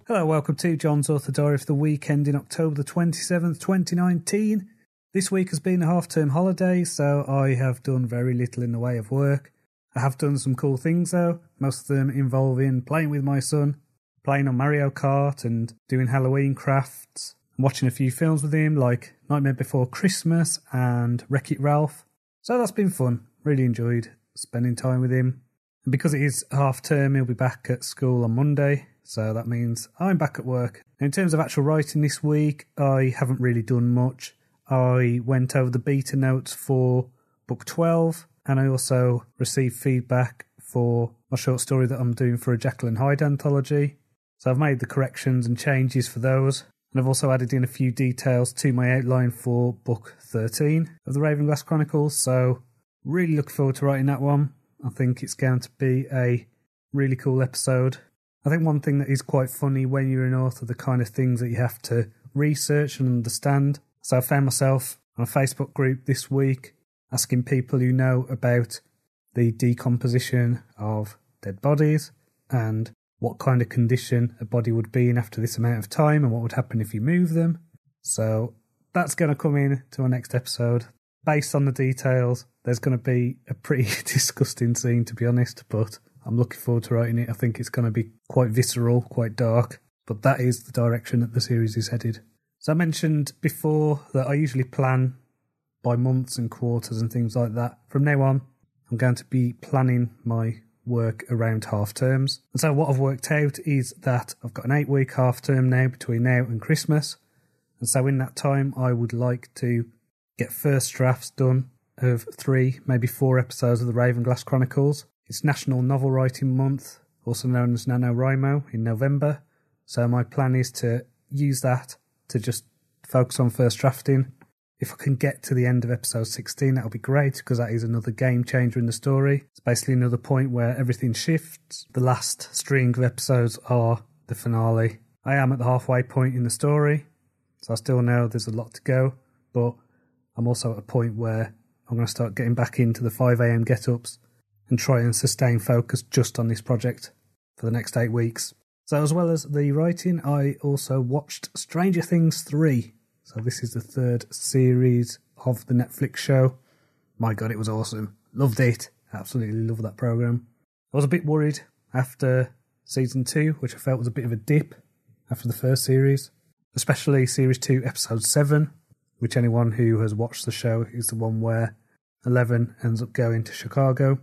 Hello, welcome to John's Author Diary for the weekend in October the 27th, 2019. This week has been a half-term holiday, so I have done very little in the way of work. I have done some cool things though, most of them involving playing with my son, playing on Mario Kart and doing Halloween crafts, and watching a few films with him like Nightmare Before Christmas and Wreck-It Ralph. So that's been fun, really enjoyed spending time with him. And because it is half-term, he'll be back at school on Monday. So that means I'm back at work. In terms of actual writing this week, I haven't really done much. I went over the beta notes for book 12, and I also received feedback for my short story that I'm doing for a Jeckyll and Hyde anthology. So I've made the corrections and changes for those. And I've also added in a few details to my outline for book 13 of the Ravenglass Chronicles. So really looking forward to writing that one. I think it's going to be a really cool episode. I think one thing that is quite funny when you're an author, the kind of things that you have to research and understand. So I found myself on a Facebook group this week asking people who know about the decomposition of dead bodies and what kind of condition a body would be in after this amount of time and what would happen if you move them. So that's going to come in to our next episode. Based on the details, there's going to be a pretty disgusting scene, to be honest, but I'm looking forward to writing it. I think it's going to be quite visceral, quite dark, but that is the direction that the series is headed. So I mentioned before that I usually plan by months and quarters and things like that. From now on, I'm going to be planning my work around half terms. And so what I've worked out is that I've got an 8-week half term now between now and Christmas. And so in that time, I would like to get first drafts done of 3, maybe 4 episodes of the Ravenglass Chronicles. It's National Novel Writing Month, also known as NaNoWriMo, in November. So my plan is to use that to just focus on first drafting. If I can get to the end of episode 16, that'll be great, because that is another game changer in the story. It's basically another point where everything shifts. The last string of episodes are the finale. I am at the halfway point in the story, so I still know there's a lot to go, but I'm also at a point where I'm going to start getting back into the 5 a.m. get-ups and try and sustain focus just on this project for the next 8 weeks. So as well as the writing, I also watched Stranger Things 3. So this is the 3rd series of the Netflix show. My God, it was awesome. Loved it. Absolutely loved that program. I was a bit worried after season 2, which I felt was a bit of a dip after the first series, especially series 2, episode 7, which anyone who has watched the show is the one where Eleven ends up going to Chicago.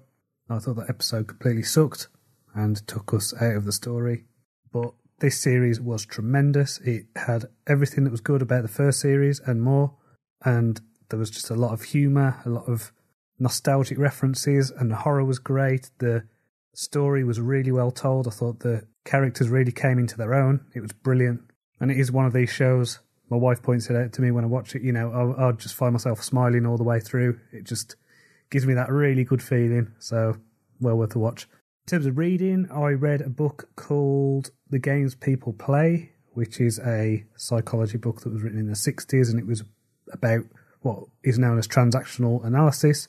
I thought that episode completely sucked and took us out of the story. But this series was tremendous. It had everything that was good about the first series and more. And there was just a lot of humour, a lot of nostalgic references, and the horror was great. The story was really well told. I thought the characters really came into their own. It was brilliant. And it is one of these shows, my wife points it out to me when I watch it, you know, I'll just find myself smiling all the way through. It just gives me that really good feeling. So, well worth a watch. In terms of reading, I read a book called The Games People Play, which is a psychology book that was written in the 60s, and it was about what is known as transactional analysis.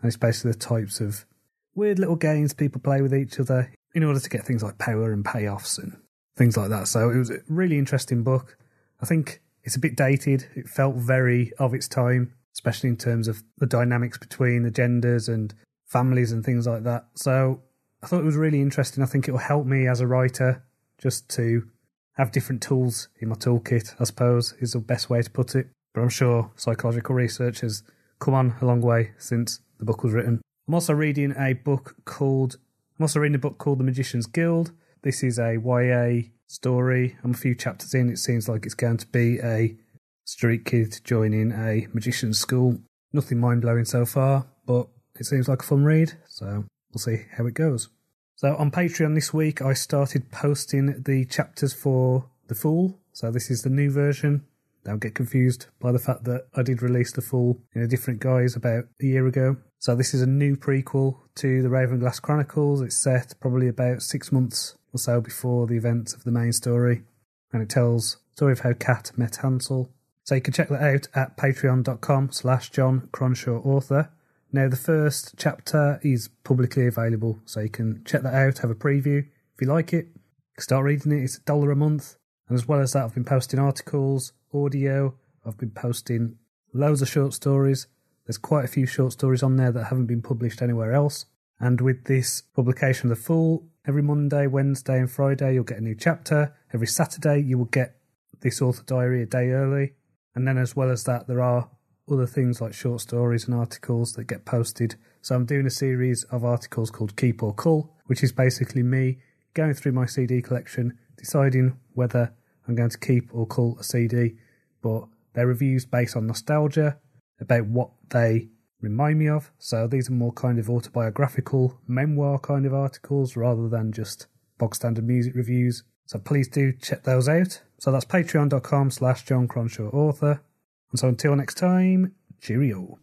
And it's basically the types of weird little games people play with each other in order to get things like power and payoffs and things like that. So it was a really interesting book. I think it's a bit dated. It felt very of its time, especially in terms of the dynamics between the genders and families and things like that. So I thought it was really interesting. I think it will help me as a writer just to have different tools in my toolkit, I suppose, is the best way to put it. But I'm sure psychological research has come on a long way since the book was written. I'm also reading a book called The Magician's Guild. This is a YA story. I'm a few chapters in. It seems like it's going to be a street kid joining a magician's school. Nothing mind-blowing so far, but it seems like a fun read, so we'll see how it goes. So on Patreon this week, I started posting the chapters for The Fool. So this is the new version. Don't get confused by the fact that I did release The Fool in a different guise about a year ago. So this is a new prequel to the Ravenglass Chronicles. It's set probably about 6 months or so before the events of the main story. And it tells the story of how Kat met Hansel. So you can check that out at patreon.com/John Cronshaw Author. Now the first chapter is publicly available, so you can check that out, have a preview. If you like it, can start reading it. It's $1 a month. And as well as that, I've been posting articles, audio. I've been posting loads of short stories. There's quite a few short stories on there that haven't been published anywhere else. And with this publication of the full, every Monday, Wednesday and Friday you'll get a new chapter. Every Saturday you will get this author diary a day early. And then as well as that, there are other things like short stories and articles that get posted. So I'm doing a series of articles called Keep or Cull, which is basically me going through my CD collection, deciding whether I'm going to keep or cull a CD. But they're reviews based on nostalgia, about what they remind me of. So these are more kind of autobiographical, memoir kind of articles rather than just bog standard music reviews. So please do check those out. So that's patreon.com/John Cronshaw author. And so until next time, cheerio.